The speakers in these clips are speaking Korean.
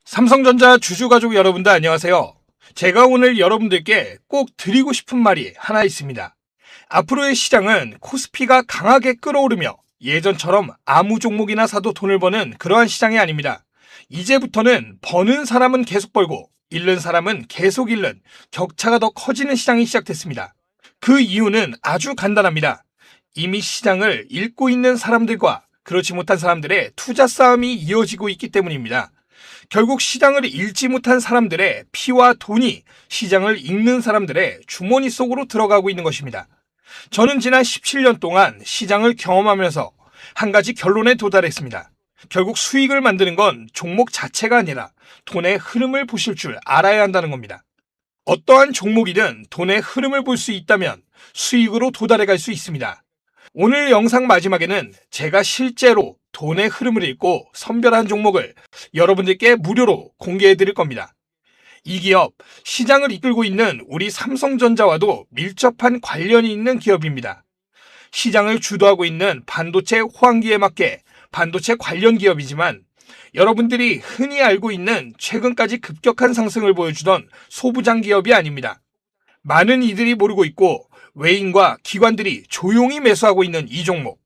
삼성전자 주주가족 여러분들 안녕하세요. 제가 오늘 여러분들께 꼭 드리고 싶은 말이 하나 있습니다. 앞으로의 시장은 코스피가 강하게 끌어오르며 예전처럼 아무 종목이나 사도 돈을 버는 그러한 시장이 아닙니다. 이제부터는 버는 사람은 계속 벌고 잃는 사람은 계속 잃는 격차가 더 커지는 시장이 시작됐습니다. 그 이유는 아주 간단합니다. 이미 시장을 읽고 있는 사람들과 그렇지 못한 사람들의 투자 싸움이 이어지고 있기 때문입니다. 결국 시장을 읽지 못한 사람들의 피와 돈이 시장을 읽는 사람들의 주머니 속으로 들어가고 있는 것입니다. 저는 지난 17년 동안 시장을 경험하면서 한 가지 결론에 도달했습니다. 결국 수익을 만드는 건 종목 자체가 아니라 돈의 흐름을 보실 줄 알아야 한다는 겁니다. 어떠한 종목이든 돈의 흐름을 볼 수 있다면 수익으로 도달해 갈 수 있습니다. 오늘 영상 마지막에는 제가 실제로 돈의 흐름을 읽고 선별한 종목을 여러분들께 무료로 공개해 드릴 겁니다. 이 기업, 시장을 이끌고 있는 우리 삼성전자와도 밀접한 관련이 있는 기업입니다. 시장을 주도하고 있는 반도체 호황기에 맞게 반도체 관련 기업이지만 여러분들이 흔히 알고 있는 최근까지 급격한 상승을 보여주던 소부장 기업이 아닙니다. 많은 이들이 모르고 있고 외인과 기관들이 조용히 매수하고 있는 이 종목,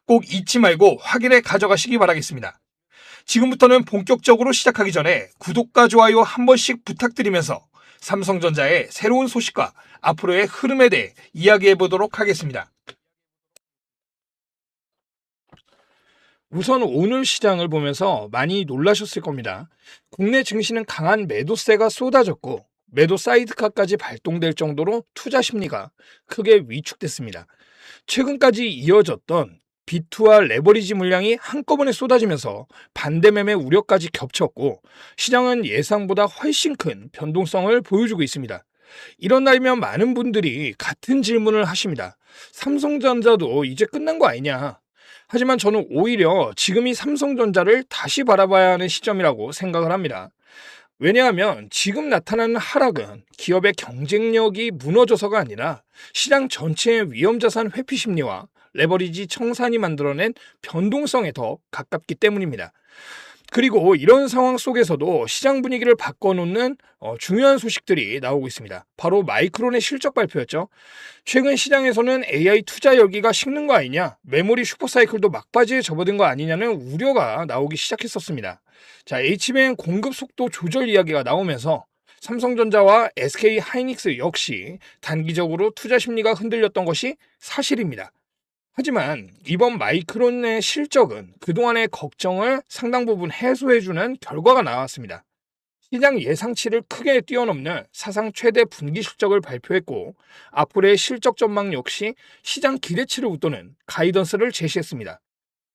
꼭 잊지 말고 확인해 가져가시기 바라겠습니다. 지금부터는 본격적으로 시작하기 전에 구독과 좋아요 한 번씩 부탁드리면서 삼성전자의 새로운 소식과 앞으로의 흐름에 대해 이야기해 보도록 하겠습니다. 우선 오늘 시장을 보면서 많이 놀라셨을 겁니다. 국내 증시는 강한 매도세가 쏟아졌고 매도 사이드카까지 발동될 정도로 투자 심리가 크게 위축됐습니다. 최근까지 이어졌던 비투와 레버리지 물량이 한꺼번에 쏟아지면서 반대 매매 우려까지 겹쳤고 시장은 예상보다 훨씬 큰 변동성을 보여주고 있습니다. 이런 날이면 많은 분들이 같은 질문을 하십니다. 삼성전자도 이제 끝난 거 아니냐? 하지만 저는 오히려 지금이 삼성전자를 다시 바라봐야 하는 시점이라고 생각을 합니다. 왜냐하면 지금 나타나는 하락은 기업의 경쟁력이 무너져서가 아니라 시장 전체의 위험자산 회피 심리와 레버리지 청산이 만들어낸 변동성에 더 가깝기 때문입니다. 그리고 이런 상황 속에서도 시장 분위기를 바꿔놓는 중요한 소식들이 나오고 있습니다. 바로 마이크론의 실적 발표였죠. 최근 시장에서는 AI 투자 열기가 식는 거 아니냐, 메모리 슈퍼사이클도 막바지에 접어든 거 아니냐는 우려가 나오기 시작했었습니다. 자, HBM 공급 속도 조절 이야기가 나오면서 삼성전자와 SK 하이닉스 역시 단기적으로 투자 심리가 흔들렸던 것이 사실입니다. 하지만 이번 마이크론의 실적은 그동안의 걱정을 상당 부분 해소해주는 결과가 나왔습니다. 시장 예상치를 크게 뛰어넘는 사상 최대 분기 실적을 발표했고 앞으로의 실적 전망 역시 시장 기대치를 웃도는 가이던스를 제시했습니다.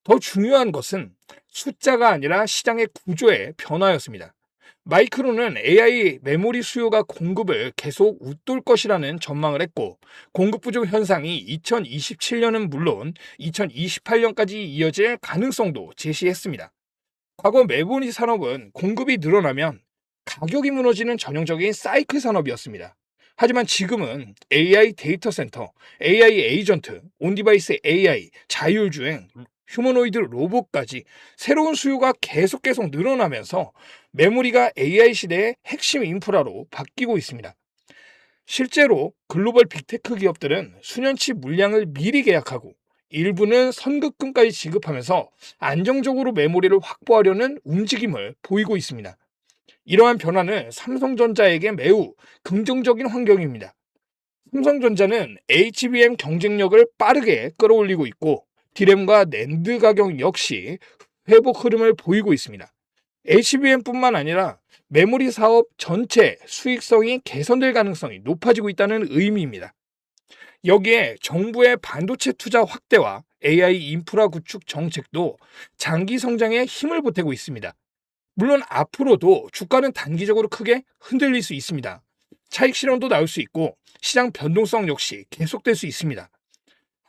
더 중요한 것은 숫자가 아니라 시장의 구조의 변화였습니다. 마이크론은 AI 메모리 수요가 공급을 계속 웃돌 것이라는 전망을 했고 공급 부족 현상이 2027년은 물론 2028년까지 이어질 가능성도 제시했습니다. 과거 메모리 산업은 공급이 늘어나면 가격이 무너지는 전형적인 사이클 산업이었습니다. 하지만 지금은 AI 데이터 센터, AI 에이전트, 온디바이스 AI, 자율주행, 휴머노이드 로봇까지 새로운 수요가 계속 늘어나면서 메모리가 AI 시대의 핵심 인프라로 바뀌고 있습니다. 실제로 글로벌 빅테크 기업들은 수년치 물량을 미리 계약하고 일부는 선급금까지 지급하면서 안정적으로 메모리를 확보하려는 움직임을 보이고 있습니다. 이러한 변화는 삼성전자에게 매우 긍정적인 환경입니다. 삼성전자는 HBM 경쟁력을 빠르게 끌어올리고 있고 디램과 낸드 가격 역시 회복 흐름을 보이고 있습니다. HBM뿐만 아니라 메모리 사업 전체 수익성이 개선될 가능성이 높아지고 있다는 의미입니다. 여기에 정부의 반도체 투자 확대와 AI 인프라 구축 정책도 장기 성장에 힘을 보태고 있습니다. 물론 앞으로도 주가는 단기적으로 크게 흔들릴 수 있습니다. 차익 실현도 나올 수 있고 시장 변동성 역시 계속될 수 있습니다.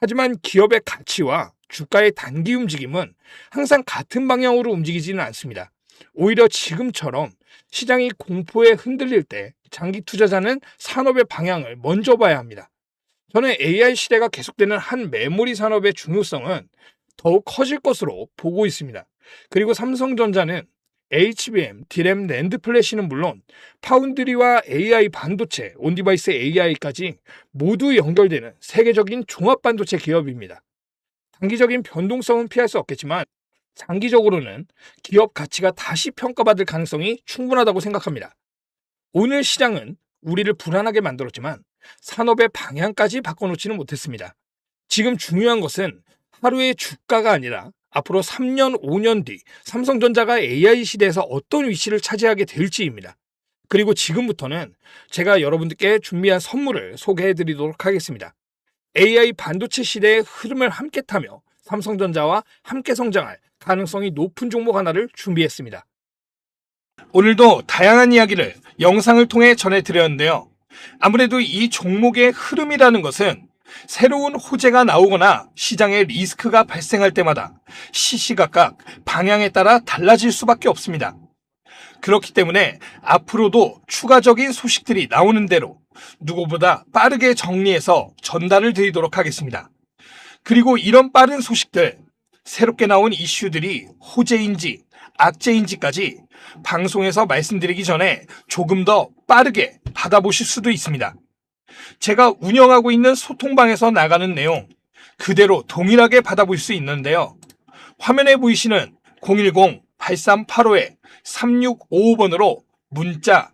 하지만 기업의 가치와 주가의 단기 움직임은 항상 같은 방향으로 움직이지는 않습니다. 오히려 지금처럼 시장이 공포에 흔들릴 때 장기 투자자는 산업의 방향을 먼저 봐야 합니다. 저는 AI 시대가 계속되는 한 메모리 산업의 중요성은 더욱 커질 것으로 보고 있습니다. 그리고 삼성전자는 HBM, D램, 낸드 플래시는 물론 파운드리와 AI 반도체, 온디바이스 AI까지 모두 연결되는 세계적인 종합 반도체 기업입니다. 단기적인 변동성은 피할 수 없겠지만 장기적으로는 기업 가치가 다시 평가받을 가능성이 충분하다고 생각합니다. 오늘 시장은 우리를 불안하게 만들었지만 산업의 방향까지 바꿔놓지는 못했습니다. 지금 중요한 것은 하루의 주가가 아니라 앞으로 3년, 5년 뒤 삼성전자가 AI 시대에서 어떤 위치를 차지하게 될지입니다. 그리고 지금부터는 제가 여러분들께 준비한 선물을 소개해 드리도록 하겠습니다. AI 반도체 시대의 흐름을 함께 타며 삼성전자와 함께 성장할 가능성이 높은 종목 하나를 준비했습니다. 오늘도 다양한 이야기를 영상을 통해 전해드렸는데요. 아무래도 이 종목의 흐름이라는 것은 새로운 호재가 나오거나 시장에 리스크가 발생할 때마다 시시각각 방향에 따라 달라질 수밖에 없습니다. 그렇기 때문에 앞으로도 추가적인 소식들이 나오는 대로 누구보다 빠르게 정리해서 전달을 드리도록 하겠습니다. 그리고 이런 빠른 소식들, 새롭게 나온 이슈들이 호재인지 악재인지까지 방송에서 말씀드리기 전에 조금 더 빠르게 받아보실 수도 있습니다. 제가 운영하고 있는 소통방에서 나가는 내용 그대로 동일하게 받아볼 수 있는데요. 화면에 보이시는 010-8385-3655번으로 문자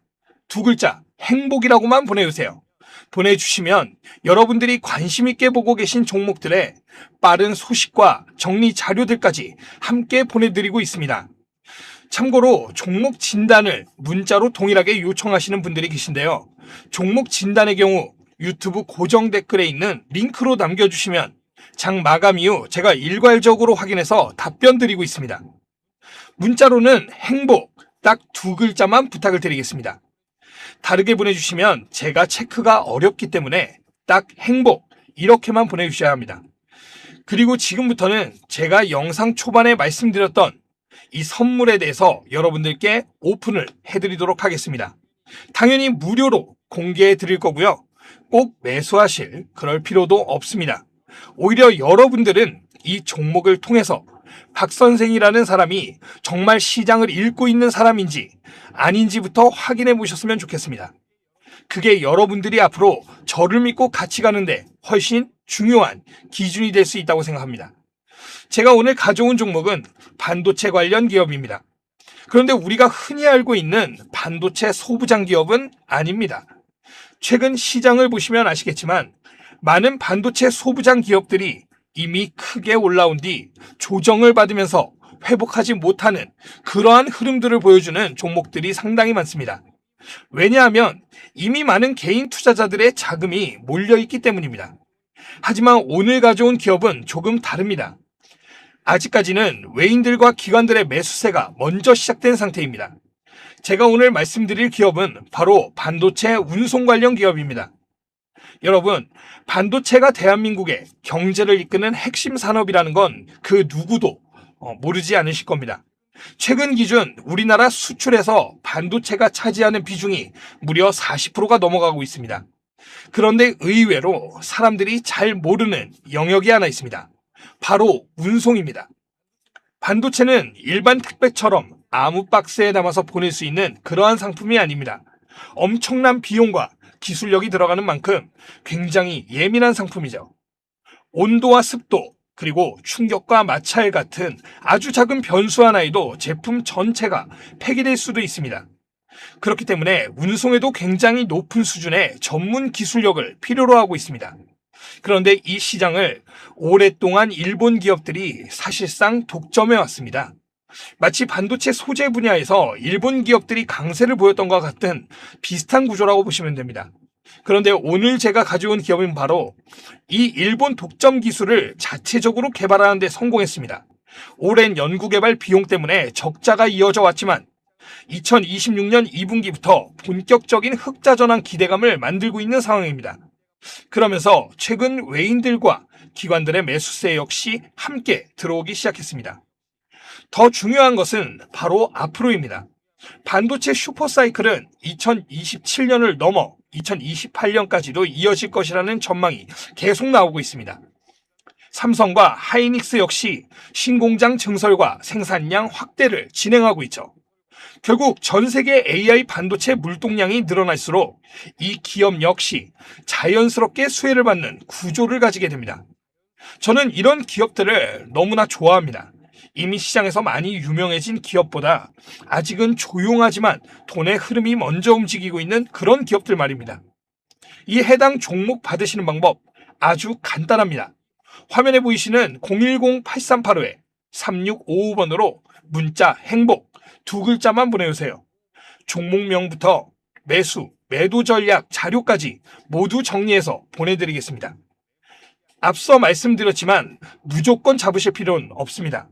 두 글자 행복이라고만 보내주세요. 보내주시면 여러분들이 관심 있게 보고 계신 종목들의 빠른 소식과 정리 자료들까지 함께 보내드리고 있습니다. 참고로 종목 진단을 문자로 동일하게 요청하시는 분들이 계신데요. 종목 진단의 경우 유튜브 고정 댓글에 있는 링크로 남겨주시면 장 마감 이후 제가 일괄적으로 확인해서 답변 드리고 있습니다. 문자로는 행복 딱 두 글자만 부탁을 드리겠습니다. 다르게 보내주시면 제가 체크가 어렵기 때문에 딱 행복 이렇게만 보내주셔야 합니다. 그리고 지금부터는 제가 영상 초반에 말씀드렸던 이 선물에 대해서 여러분들께 오픈을 해드리도록 하겠습니다. 당연히 무료로 공개해 드릴 거고요. 꼭 매수하실 그럴 필요도 없습니다. 오히려 여러분들은 이 종목을 통해서 박 선생이라는 사람이 정말 시장을 읽고 있는 사람인지 아닌지부터 확인해 보셨으면 좋겠습니다. 그게 여러분들이 앞으로 저를 믿고 같이 가는데 훨씬 중요한 기준이 될 수 있다고 생각합니다. 제가 오늘 가져온 종목은 반도체 관련 기업입니다. 그런데 우리가 흔히 알고 있는 반도체 소부장 기업은 아닙니다. 최근 시장을 보시면 아시겠지만 많은 반도체 소부장 기업들이 이미 크게 올라온 뒤 조정을 받으면서 회복하지 못하는 그러한 흐름들을 보여주는 종목들이 상당히 많습니다. 왜냐하면 이미 많은 개인 투자자들의 자금이 몰려있기 때문입니다. 하지만 오늘 가져온 기업은 조금 다릅니다. 아직까지는 외인들과 기관들의 매수세가 먼저 시작된 상태입니다. 제가 오늘 말씀드릴 기업은 바로 반도체 운송 관련 기업입니다. 여러분, 반도체가 대한민국의 경제를 이끄는 핵심 산업이라는 건 그 누구도 모르지 않으실 겁니다. 최근 기준 우리나라 수출에서 반도체가 차지하는 비중이 무려 40%가 넘어가고 있습니다. 그런데 의외로 사람들이 잘 모르는 영역이 하나 있습니다. 바로 운송입니다. 반도체는 일반 택배처럼 아무 박스에 담아서 보낼 수 있는 그러한 상품이 아닙니다. 엄청난 비용과 기술력이 들어가는 만큼 굉장히 예민한 상품이죠. 온도와 습도, 그리고 충격과 마찰 같은 아주 작은 변수 하나에도 제품 전체가 폐기될 수도 있습니다. 그렇기 때문에 운송에도 굉장히 높은 수준의 전문 기술력을 필요로 하고 있습니다. 그런데 이 시장을 오랫동안 일본 기업들이 사실상 독점해 왔습니다. 마치 반도체 소재 분야에서 일본 기업들이 강세를 보였던 것과 같은 비슷한 구조라고 보시면 됩니다. 그런데 오늘 제가 가져온 기업은 바로 이 일본 독점 기술을 자체적으로 개발하는 데 성공했습니다. 오랜 연구개발 비용 때문에 적자가 이어져 왔지만 2026년 2분기부터 본격적인 흑자 전환 기대감을 만들고 있는 상황입니다. 그러면서 최근 외인들과 기관들의 매수세 역시 함께 들어오기 시작했습니다. 더 중요한 것은 바로 앞으로입니다. 반도체 슈퍼사이클은 2027년을 넘어 2028년까지도 이어질 것이라는 전망이 계속 나오고 있습니다. 삼성과 하이닉스 역시 신공장 증설과 생산량 확대를 진행하고 있죠. 결국 전 세계 AI 반도체 물동량이 늘어날수록 이 기업 역시 자연스럽게 수혜를 받는 구조를 가지게 됩니다. 저는 이런 기업들을 너무나 좋아합니다. 이미 시장에서 많이 유명해진 기업보다 아직은 조용하지만 돈의 흐름이 먼저 움직이고 있는 그런 기업들 말입니다. 이 해당 종목 받으시는 방법 아주 간단합니다. 화면에 보이시는 010-8385-3655번으로 문자 행복 두 글자만 보내주세요. 종목명부터 매수, 매도 전략, 자료까지 모두 정리해서 보내드리겠습니다. 앞서 말씀드렸지만 무조건 잡으실 필요는 없습니다.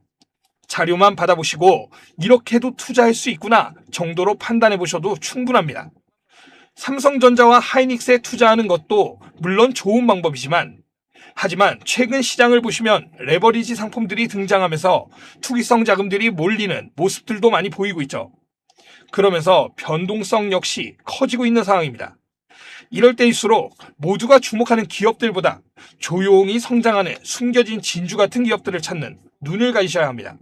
자료만 받아보시고 이렇게도 투자할 수 있구나 정도로 판단해 보셔도 충분합니다. 삼성전자와 하이닉스에 투자하는 것도 물론 좋은 방법이지만 하지만 최근 시장을 보시면 레버리지 상품들이 등장하면서 투기성 자금들이 몰리는 모습들도 많이 보이고 있죠. 그러면서 변동성 역시 커지고 있는 상황입니다. 이럴 때일수록 모두가 주목하는 기업들보다 조용히 성장하는 숨겨진 진주 같은 기업들을 찾는 눈을 가지셔야 합니다.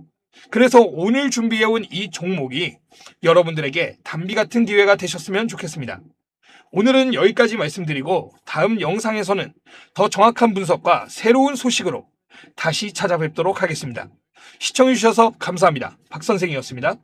그래서 오늘 준비해온 이 종목이 여러분들에게 단비 같은 기회가 되셨으면 좋겠습니다. 오늘은 여기까지 말씀드리고 다음 영상에서는 더 정확한 분석과 새로운 소식으로 다시 찾아뵙도록 하겠습니다. 시청해주셔서 감사합니다. 박 선생이었습니다.